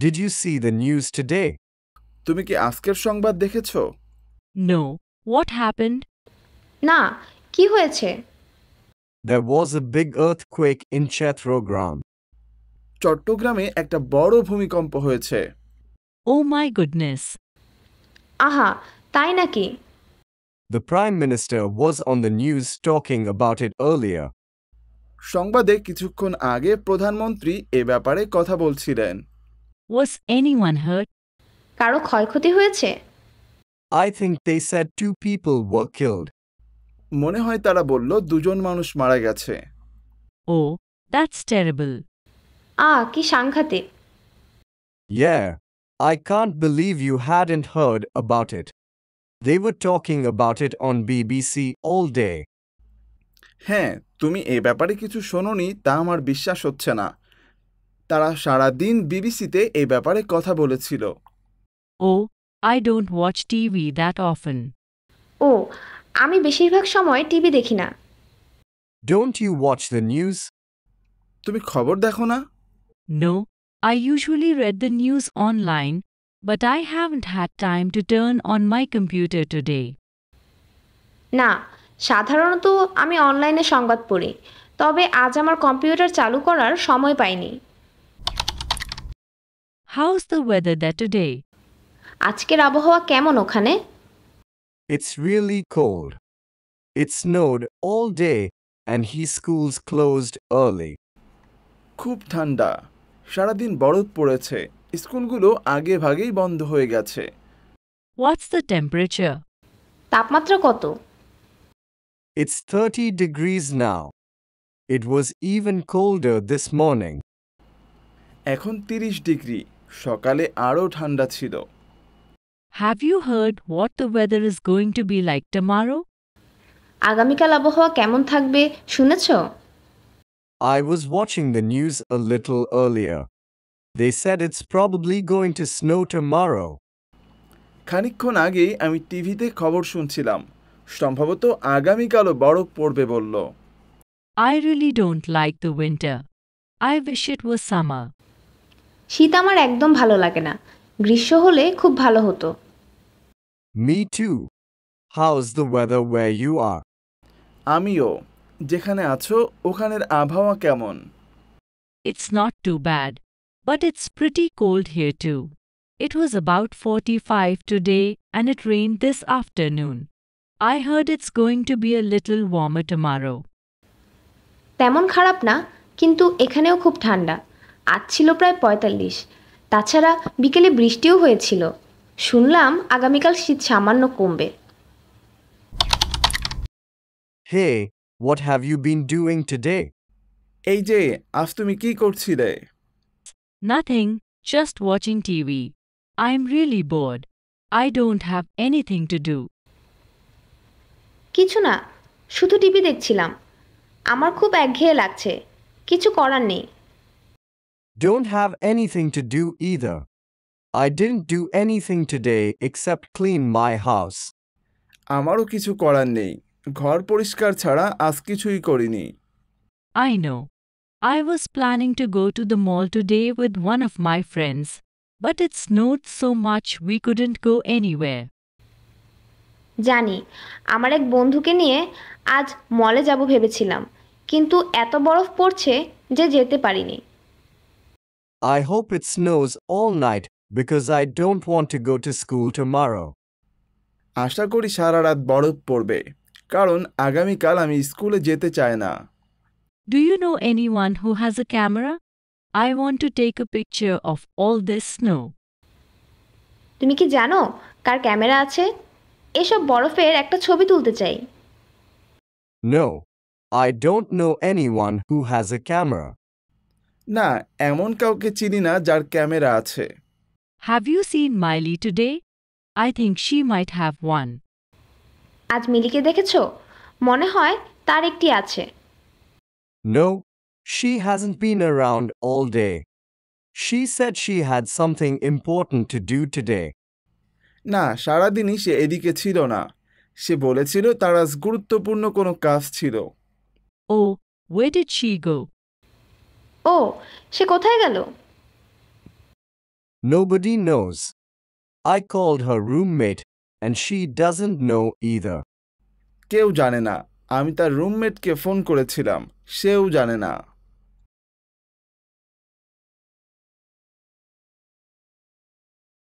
Did you see the news today? তুমি কি আজকের সংবাদ দেখেছো? No. What happened? না, কি হয়েছে? There was a big earthquake in Chattogram. চট্টগ্রামে একটা বড় ভূমিকম্প হয়েছে। Oh my goodness. আহা, তাই নাকি? The Prime Minister was on the news talking about it earlier. সংবাদে কিছুক্ষণ আগে প্রধানমন্ত্রী এ ব্যাপারে কথা বলছিলেন। Was anyone hurt? কারো ক্ষয়ক্ষতি হয়েছে? I think they said 2 people were killed. মনে হয় তারা বলল 2জন মানুষ মারা গেছে। Oh, that's terrible. কি সাংঘাতিক। Yeah, I can't believe you hadn't heard about it. They were talking about it on BBC all day. হ্যাঁ, তুমি এ ব্যাপারে কিছু শোনোনি তা আমার বিশ্বাস হচ্ছে না। তারা সারা দিন বিবিসিতে এই ব্যাপারে কথা বলেছিল। Oh, I don't watch TV that often. ও, আমি বেশিরভাগ সময় টিভি দেখি না। Don't you watch the news? তুমি খবর দেখো না? No, I usually read the news online, but I haven't had time to turn on my computer today. না, সাধারণত আমি অনলাইনে সংবাদ পড়ি, তবে আজ আমার কম্পিউটার চালু করার সময় পাইনি। How's the weather there today? আজকের আবহাওয়া কেমন ওখানে? It's really cold. It snowed all day and his schools closed early. খুব ঠান্ডা, সারাদিন বরফ পড়েছে, স্কুলগুলো আগে ভাগেই বন্ধ হয়ে গেছে। What's the temperature? তাপমাত্রা কত? It's 30 degrees now. It was even colder this morning. এখন 30 ডিগ্রি, সকালে আরও ঠান্ডা ছিল। Have you heard what the weather is going to be like tomorrow? আগামীকাল আবহাওয়া কেমন থাকবে শুনেছো? I was watching the news a little earlier. They said it's probably going to snow tomorrow. খানিকক্ষণ আগেই আমি টিভিতে খবর শুনছিলাম, সম্ভবত আগামীকালও বরফ পড়বে বলল। I really don't like the winter. I wish it was summer. শীত আমার একদম ভালো লাগে না, গ্রীষ্ম হলে খুব ভালো হতো। Me too. How's the weather where you are? আমিও। যেখানে আছো ওখানের আবহাওয়া কেমন? It's not too bad, but it's pretty cold here too. It was about 45 today and it rained this afternoon. I heard it's going to be a little warmer tomorrow. তেমন খারাপ না, কিন্তু এখানেও খুব ঠান্ডা। আজ ছিল প্রায় 45। তাছাড়া বিকেলে বৃষ্টিও হয়েছিল। শুনলাম আগামীকাল শীত সামান্য কমবে। Hey, what have you been doing today? এই যে, আজ তুমি কি করছিলে? Nothing, just watching TV. I'm really bored. I don't have anything to do. কিছু না, শুধু টিভি দেখছিলাম। আমার খুব একঘেয়ে লাগছে, কিছু করার নেই। Don't have anything to do either. I didn't do anything today except clean my house. আমারও কিছু করার নেই, ঘর পরিষ্কার ছাড়া আজ কিছুই করিনি। I know. I was planning to go to the mall today with one of my friends, but it snowed so much we couldn't go anywhere. জানি, আমার এক বন্ধুকে নিয়ে আজ মলে যাব ভেবেছিলাম, কিন্তু এত বরফ পড়ছে যে যেতে পারিনি। I hope it snows all night because I don't want to go to school tomorrow. আশা করি সারা রাত বরফ পড়বে, কারণ আগামীকাল আমি স্কুলে যেতে চাই না। Do you know anyone who has a camera? I want to take a picture of all this snow. তুমি কি জানো কার ক্যামেরা আছে? এসব বরফের একটা ছবি তুলতে চাই। No, I don't know anyone who has a camera. না, এমন কাউকে চিনি না যার ক্যামেরা আছে। Have you seen Miley today? I think she might have one. আজ মিলিকে দেখেছো? মনে হয় তার একটি আছে। No, she hasn't been around all day. She said she had something important to do today. না, সারাদিনই সে এদিকে ছিল না। সে বলেছিল তার আজ গুরুত্বপূর্ণ কোনো কাজ ছিল। Oh, where did she go? ও, সে কোথায় গেল? Nobody knows. I called her roommate and she doesn't know either. কেউ জানে না। আমি তার রুমমেটকে ফোন করেছিলাম, সেও জানে না।